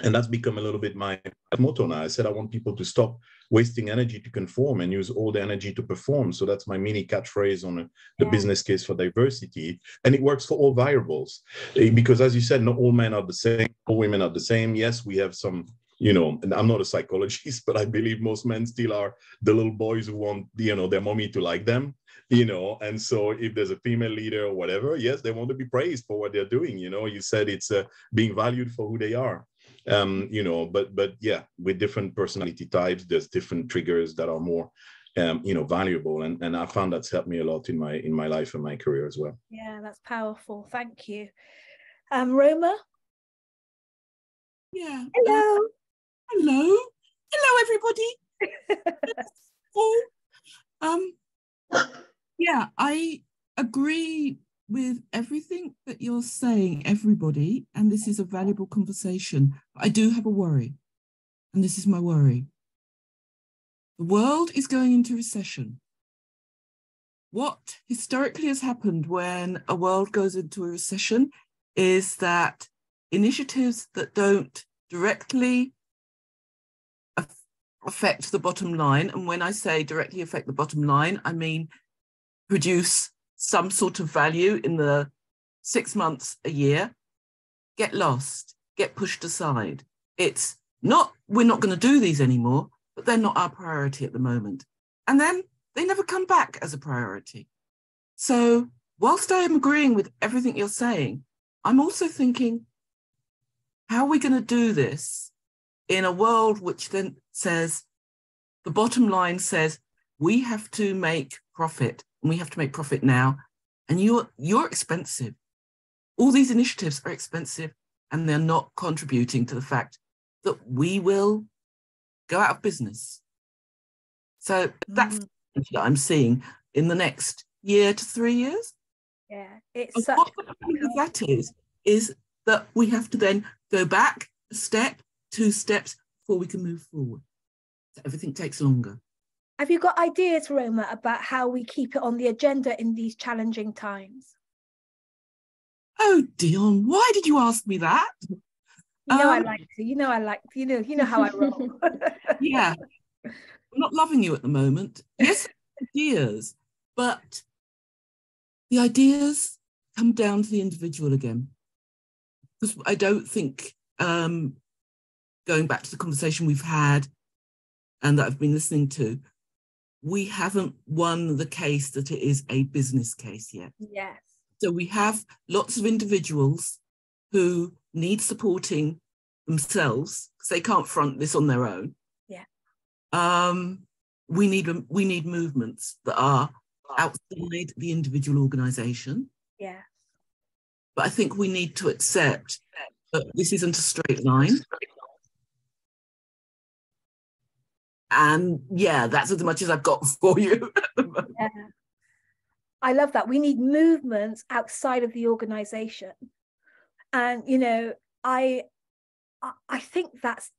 D: And that's become a little bit my motto now. I said, I want people to stop wasting energy to conform and use all the energy to perform. So that's my mini catchphrase on the business case for diversity. And it works for all variables. Because as you said, not all men are the same, all women are the same. Yes, we have some, and I'm not a psychologist, but I believe most men still are the little boys who want, their mommy to like them. And so if there's a female leader or whatever, yes, they want to be praised for what they're doing. You said it's being valued for who they are. But yeah, with different personality types, there's different triggers that are more, valuable. And I found that's helped me a lot in my life and my career as well.
B: Yeah, that's powerful. Thank you. Roma?
J: Yeah.
B: Hello.
J: Hello, everybody. Yeah, I agree with everything that you're saying, everybody, and this is a valuable conversation. I do have a worry, and this is my worry. The world is going into recession. What historically has happened when a world goes into a recession is that initiatives that don't directly affect the bottom line, and when I say directly affect the bottom line, I mean produce some sort of value in the 6 months, a year, get lost, get pushed aside. It's not, we're not going to do these anymore, but they're not our priority at the moment. And then they never come back as a priority. So whilst I am agreeing with everything you're saying, I'm also thinking, how are we going to do this in a world which then says, the bottom line says, we have to make profit, and we have to make profit now, and you're expensive. All these initiatives are expensive, and they're not contributing to the fact that we will go out of business. So that's what I'm seeing in the next year to 3 years.
B: Yeah, it's
J: and
B: such.
J: What the point of that is that we have to then go back a step, 2 steps before we can move forward. So everything takes longer.
B: Have you got ideas, Roma, about how we keep it on the agenda in these challenging times?
J: Oh, Dion, why did you ask me that?
B: You know I like to. You know I like to. You know how I roll.
J: Yeah, I'm not loving you at the moment. Yes, ideas, but the ideas come down to the individual again. Because I don't think, going back to the conversation we've had and that I've been listening to, we haven't won the case that it is a business case yet.
B: Yes.
J: So we have lots of individuals who need supporting themselves because they can't front this on their own.
B: Yeah.
J: We need movements that are outside the individual organisation.
B: Yeah.
J: But I think we need to accept that this isn't a straight line. And yeah, that's as much as I've got for you.
B: Yeah. I love that. We need movements outside of the organization. And, you know, I think that's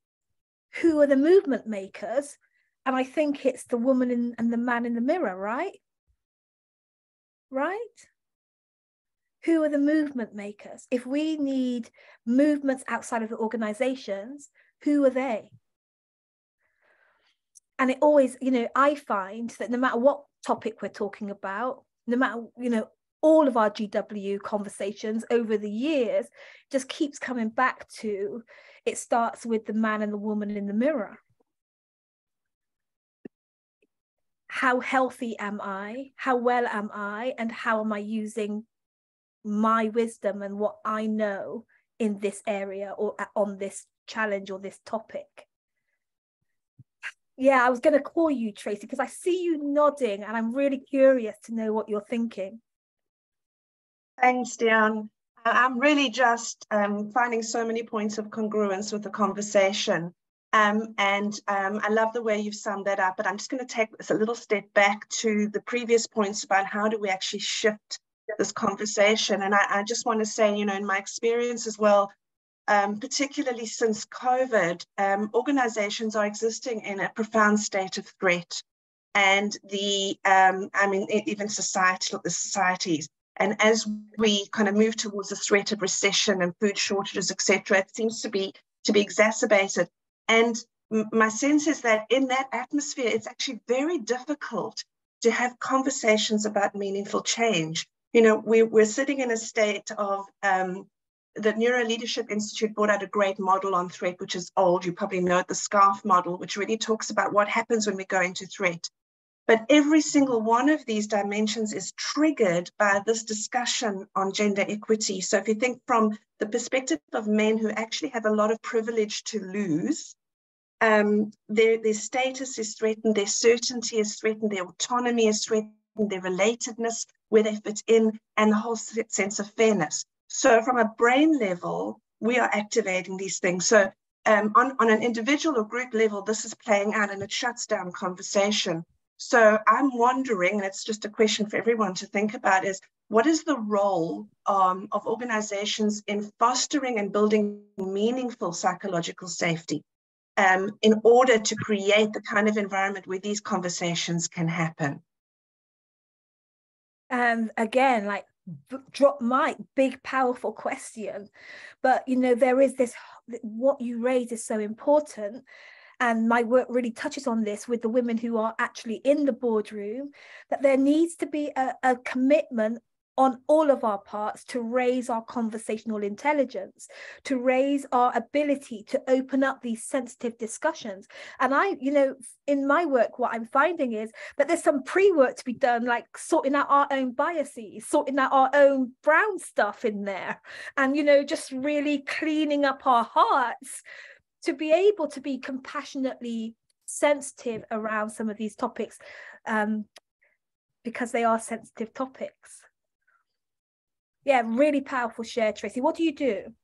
B: who are the movement makers. And I think it's the woman and the man in the mirror, right? Right? Who are the movement makers? If we need movements outside of the organizations, who are they? And it always, you know, I find that no matter what topic we're talking about, no matter, you know, all of our GW conversations over the years just keeps coming back to, it starts with the man and the woman in the mirror. How healthy am I? How well am I? And how am I using my wisdom and what I know in this area or on this challenge or this topic? Yeah, I was going to call you, Tracy, because I see you nodding and I'm really curious to know what you're thinking.
K: Thanks, Dion. I'm really just finding so many points of congruence with the conversation. I love the way you've summed that up, but I'm just going to take this a little step back to the previous points about how do we actually shift this conversation. And I just want to say, you know, in my experience as well, particularly since COVID, organizations are existing in a profound state of threat. And even societies. And as we kind of move towards the threat of recession and food shortages, etc., it seems to be exacerbated. And my sense is that in that atmosphere, it's actually very difficult to have conversations about meaningful change. You know, we're sitting in a state of, the Neuro Leadership Institute brought out a great model on threat, which is old. You probably know it, the SCARF model, which really talks about what happens when we go into threat. But every single one of these dimensions is triggered by this discussion on gender equity. So if you think from the perspective of men who actually have a lot of privilege to lose, their status is threatened, their certainty is threatened, their autonomy is threatened, their relatedness, where they fit in, and the whole sense of fairness. So from a brain level, we are activating these things. So on an individual or group level, this is playing out and it shuts down conversation. So I'm wondering, and it's just a question for everyone to think about, is what is the role of organizations in fostering and building meaningful psychological safety in order to create the kind of environment where these conversations can happen?
B: And again, like, drop mic, big, powerful question. But, you know, there is this, what you raise is so important. And my work really touches on this with the women who are actually in the boardroom, that there needs to be a commitment on all of our parts to raise our conversational intelligence, to raise our ability to open up these sensitive discussions. And I, you know, in my work, what I'm finding is that there's some pre-work to be done, like sorting out our own biases, sorting out our own brown stuff in there, and, you know, just really cleaning up our hearts to be able to be compassionately sensitive around some of these topics, because they are sensitive topics. Yeah, really powerful share, Tracy. What do you do?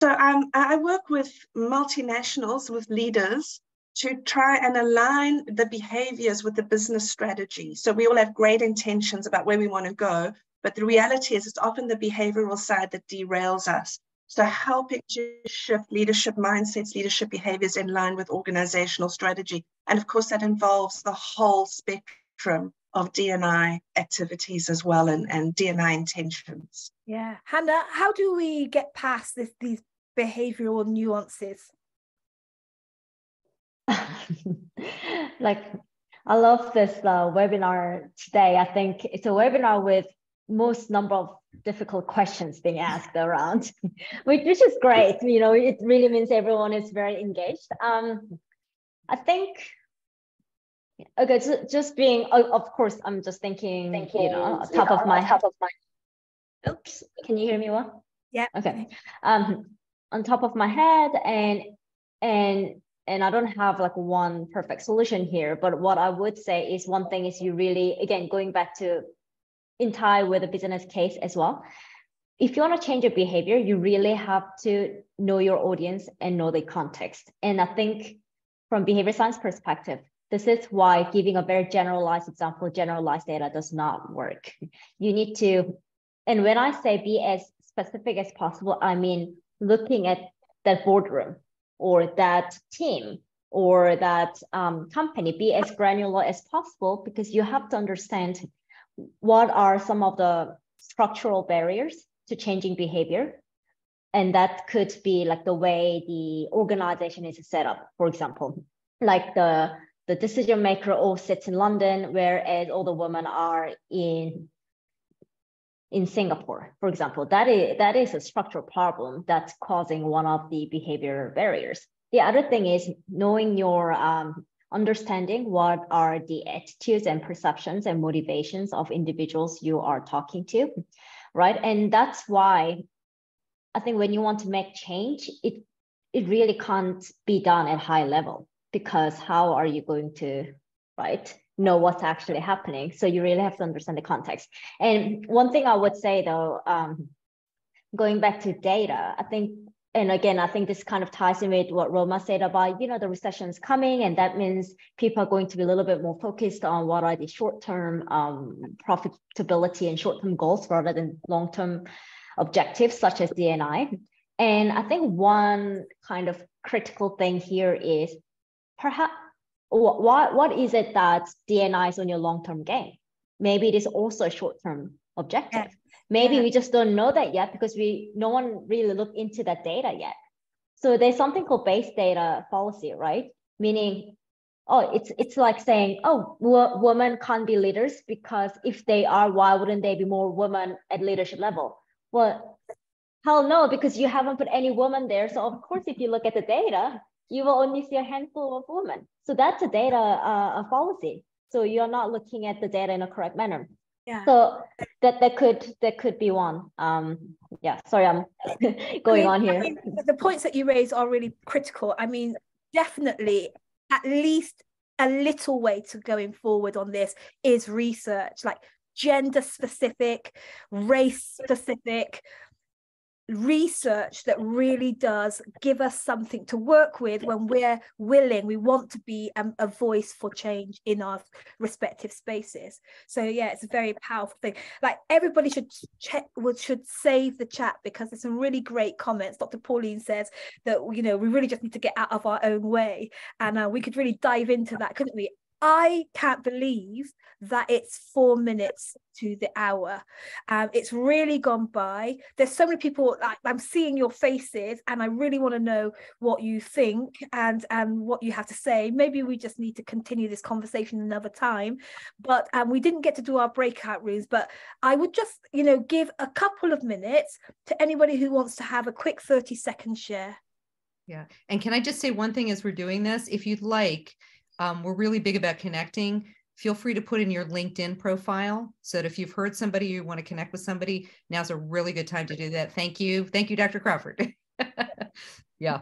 K: So I work with multinationals, with leaders, to try and align the behaviors with the business strategy. So we all have great intentions about where we want to go, but the reality is it's often the behavioral side that derails us. So helping to shift leadership mindsets, leadership behaviors in line with organizational strategy. And of course, that involves the whole spectrum of D&I activities as well, and D&I intentions.
B: Yeah. Haena, how do we get past these behavioral nuances?
C: Like, I love this webinar today. I think it's a webinar with most number of difficult questions being asked around, which is great. You know, it really means everyone is very engaged. I think, okay, just being, of course, I'm just thinking, you know, top of my, oops, can you hear me well?
B: Yeah.
C: Okay. On top of my head, and I don't have like one perfect solution here, but what I would say is, one thing is, you really, again, going back to in tie with a business case as well. If you want to change your behavior, you really have to know your audience and know the context. And I think from behavior science perspective, this is why giving a very generalized example, generalized data does not work. You need to, and when I say be as specific as possible, I mean looking at that boardroom or that team or that company, be as granular as possible, because you have to understand what are some of the structural barriers to changing behavior. And that could be like the way the organization is set up, for example, like the decision maker all sits in London, whereas all the women are in Singapore, for example. That is a structural problem that's causing one of the behavior barriers. The other thing is knowing your understanding what are the attitudes and perceptions and motivations of individuals you are talking to, right? And that's why I think when you want to make change, it really can't be done at high level, because how are you going to, right, know what's actually happening? So you really have to understand the context. And one thing I would say though, going back to data, I think, and again, I think this kind of ties in with what Roma said about, you know, the recession is coming, and that means people are going to be a little bit more focused on what are the short-term profitability and short-term goals rather than long-term objectives such as D&I. And I think one kind of critical thing here is perhaps what is it that D&I is on your long-term gain? Maybe it is also a short-term objective. Yeah. Maybe we just don't know that yet because no one really looked into that data yet. So there's something called base data fallacy, right? Meaning, oh, it's like saying, oh, women can't be leaders because if they are, why wouldn't they be more women at leadership level? Well, hell no, because you haven't put any women there. So of course, if you look at the data, you will only see a handful of women. So that's a data fallacy. So you're not looking at the data in a correct manner.
B: Yeah.
C: So that could be one. Yeah, sorry, I'm going on here.
B: I mean, the points that you raise are really critical. I mean, definitely at least a little way to going forward on this is research, like gender specific, race specific, research that really does give us something to work with when we're willing. We want to be a voice for change in our respective spaces. So yeah, it's a very powerful thing. Like, everybody should save the chat, because there's some really great comments. Dr. Pauline says that, you know, we really just need to get out of our own way, and we could really dive into that, couldn't we? I can't believe that it's 4 minutes to the hour. It's really gone by. There's so many people, like, I'm seeing your faces, and I really want to know what you think and what you have to say. Maybe we just need to continue this conversation another time, but we didn't get to do our breakout rooms. But I would just, you know, give a couple of minutes to anybody who wants to have a quick 30-second share.
A: Yeah. And can I just say one thing as we're doing this? If you'd like, we're really big about connecting. Feel free to put in your LinkedIn profile, so that if you've heard somebody, you want to connect with somebody, now's a really good time to do that. Thank you. Thank you, Dr. Crawford. Yeah.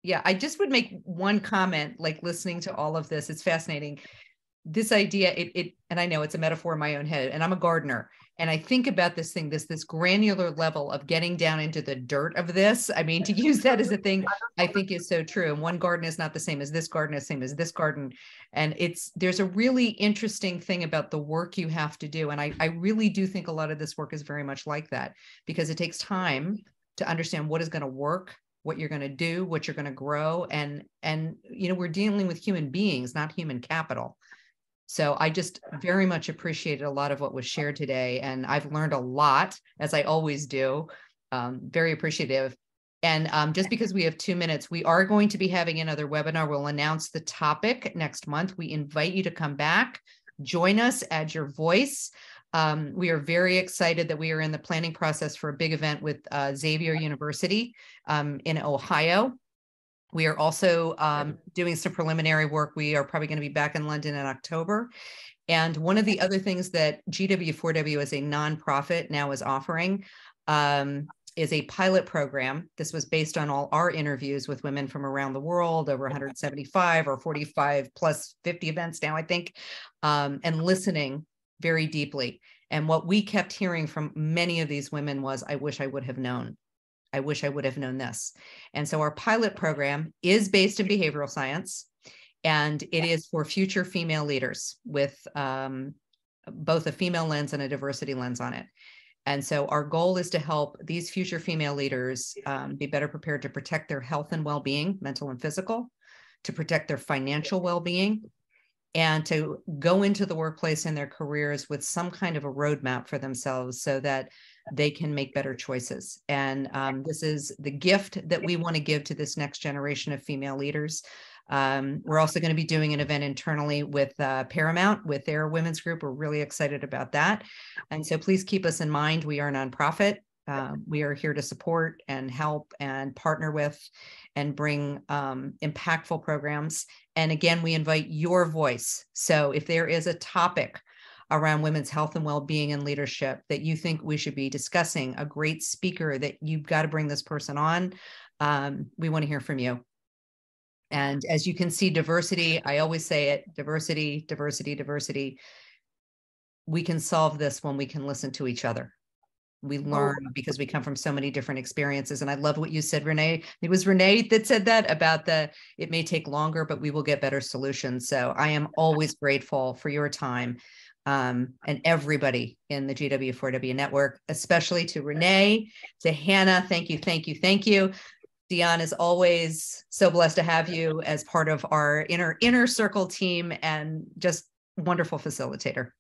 A: Yeah, I just would make one comment, like, listening to all of this, it's fascinating. This idea, and I know it's a metaphor in my own head, and I'm a gardener, and I think about this thing, this granular level of getting down into the dirt of this. I mean, to use that as a thing, I think is so true. And one garden is not the same as this garden, is the same as this garden. And there's a really interesting thing about the work you have to do. And I really do think a lot of this work is very much like that, because it takes time to understand what is going to work, what you're going to do, what you're going to grow. And, you know, we're dealing with human beings, not human capital. So I just very much appreciated a lot of what was shared today. And I've learned a lot, as I always do. Very appreciative. And just because we have 2 minutes, we are going to be having another webinar. We'll announce the topic next month. We invite you to come back, join us, add your voice. We are very excited that we are in the planning process for a big event with Xavier University in Ohio. We are also doing some preliminary work. We are probably going to be back in London in October. And one of the other things that GW4W as a nonprofit now is offering is a pilot program. This was based on all our interviews with women from around the world, over 175 or 45 plus 50 events now, I think, and listening very deeply. And what we kept hearing from many of these women was, I wish I would have known. I wish I would have known this. And so our pilot program is based in behavioral science, and it is for future female leaders with both a female lens and a diversity lens on it. And so our goal is to help these future female leaders be better prepared to protect their health and well-being, mental and physical, to protect their financial well-being, and to go into the workplace and their careers with some kind of a roadmap for themselves so that they can make better choices. And this is the gift that we want to give to this next generation of female leaders. We're also going to be doing an event internally with Paramount, with their women's group. We're really excited about that. And so please keep us in mind. We are a nonprofit. We are here to support and help and partner with and bring impactful programs. And again, we invite your voice. So if there is a topic around women's health and well-being and leadership that you think we should be discussing, a great speaker that you've got to bring this person on, we want to hear from you. And as you can see, diversity, I always say it, diversity, diversity, diversity. We can solve this when we can listen to each other. We learn because we come from so many different experiences. And I love what you said, Renee. It was Renee that said that about it may take longer, but we will get better solutions. So I am always grateful for your time and everybody in the GW4W network, especially to Renee, to Haena. Thank you, thank you, thank you. Dion is always so blessed to have you as part of our inner circle team and just wonderful facilitator.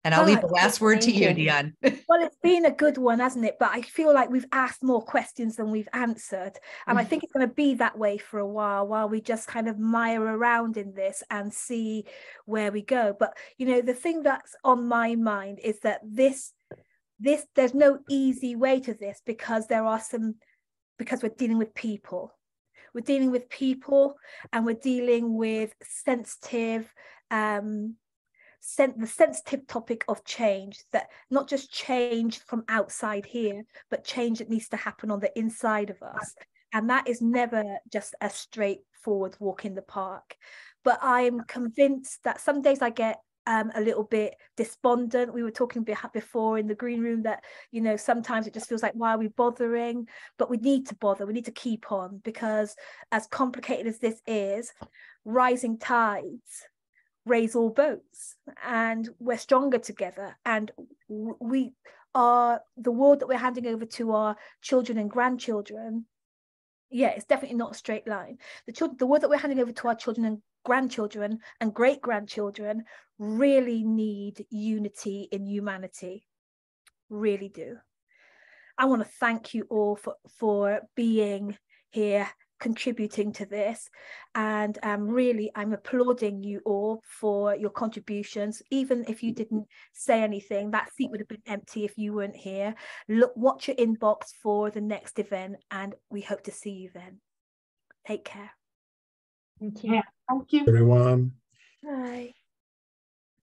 A: And I'll leave the last word to you, Dion.
B: Well, it's been a good one, hasn't it? But I feel like we've asked more questions than we've answered. And I think it's going to be that way for a while we just kind of mire around in this and see where we go. But, you know, the thing that's on my mind is that this there's no easy way to this, because we're dealing with people. We're dealing with people, and we're dealing with sensitive, the sensitive topic of change, that not just change from outside here, but change that needs to happen on the inside of us. And that is never just a straightforward walk in the park. But I'm convinced that some days I get a little bit despondent. We were talking before in the green room that, you know, sometimes it just feels like, why are we bothering? But we need to bother, we need to keep on, because as complicated as this is, rising tides raise all boats, and we're stronger together. And we are, the world that we're handing over to our children and grandchildren, yeah, it's definitely not a straight line. The word that we're handing over to our children and grandchildren and great-grandchildren really need unity in humanity, really do. I want to thank you all for being here, contributing to this, and really I'm applauding you all for your contributions. Even if you didn't say anything, that seat would have been empty if you weren't here. Look, watch your inbox for the next event, and we hope to see you then. Take care.
C: Thank you.
K: Thank you,
D: everyone.
B: Bye.